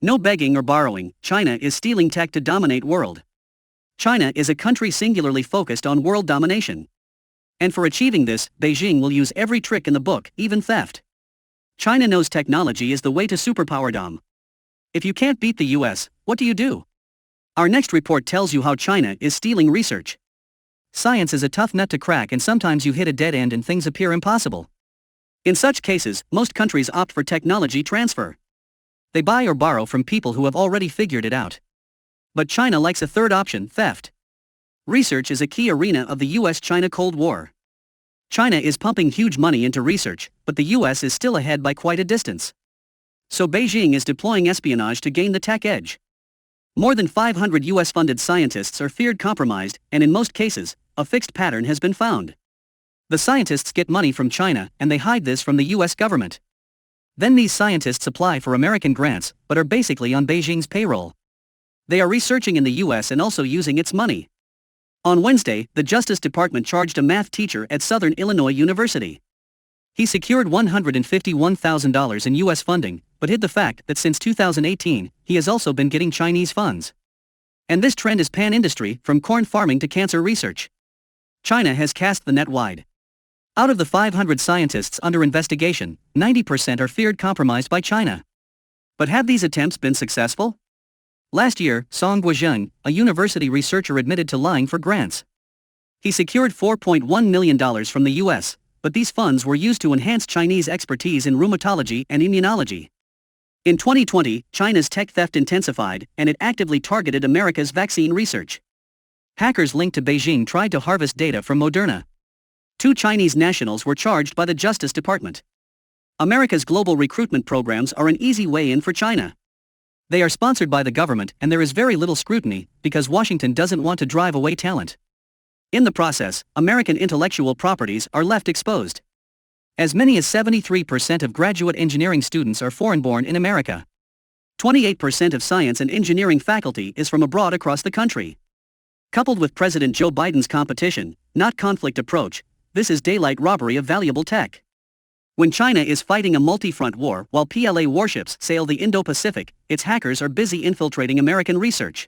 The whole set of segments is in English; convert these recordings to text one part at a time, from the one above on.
No begging or borrowing, China is stealing tech to dominate world. China is a country singularly focused on world domination. And for achieving this, Beijing will use every trick in the book, even theft. China knows technology is the way to superpowerdom. If you can't beat the US, what do you do? Our next report tells you how China is stealing research. Science is a tough nut to crack, and sometimes you hit a dead end and things appear impossible. In such cases, most countries opt for technology transfer. They buy or borrow from people who have already figured it out. But China likes a third option, theft. Research is a key arena of the US-China Cold War. China is pumping huge money into research, but the US is still ahead by quite a distance. So Beijing is deploying espionage to gain the tech edge. More than 500 US-funded scientists are feared compromised, and in most cases, a fixed pattern has been found. The scientists get money from China, and they hide this from the US government. Then these scientists apply for American grants, but are basically on Beijing's payroll. They are researching in the US and also using its money. On Wednesday, the Justice Department charged a math teacher at Southern Illinois University. He secured $151,000 in US funding, but hid the fact that since 2018, he has also been getting Chinese funds. And this trend is pan-industry, from corn farming to cancer research. China has cast the net wide. Out of the 500 scientists under investigation, 90% are feared compromised by China. But have these attempts been successful? Last year, Song Guozheng, a university researcher, admitted to lying for grants. He secured $4.1 million from the US, but these funds were used to enhance Chinese expertise in rheumatology and immunology. In 2020, China's tech theft intensified, and it actively targeted America's vaccine research. Hackers linked to Beijing tried to harvest data from Moderna. 2 Chinese nationals were charged by the Justice Department. America's global recruitment programs are an easy way in for China. They are sponsored by the government, and there is very little scrutiny, because Washington doesn't want to drive away talent. In the process, American intellectual properties are left exposed. As many as 73% of graduate engineering students are foreign-born in America. 28% of science and engineering faculty is from abroad across the country. Coupled with President Joe Biden's competition, not conflict approach, this is daylight robbery of valuable tech. When China is fighting a multi-front war while PLA warships sail the Indo-Pacific, its hackers are busy infiltrating American research.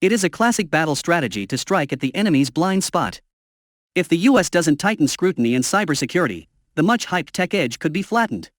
It is a classic battle strategy to strike at the enemy's blind spot. If the US doesn't tighten scrutiny and cybersecurity, the much-hyped tech edge could be flattened.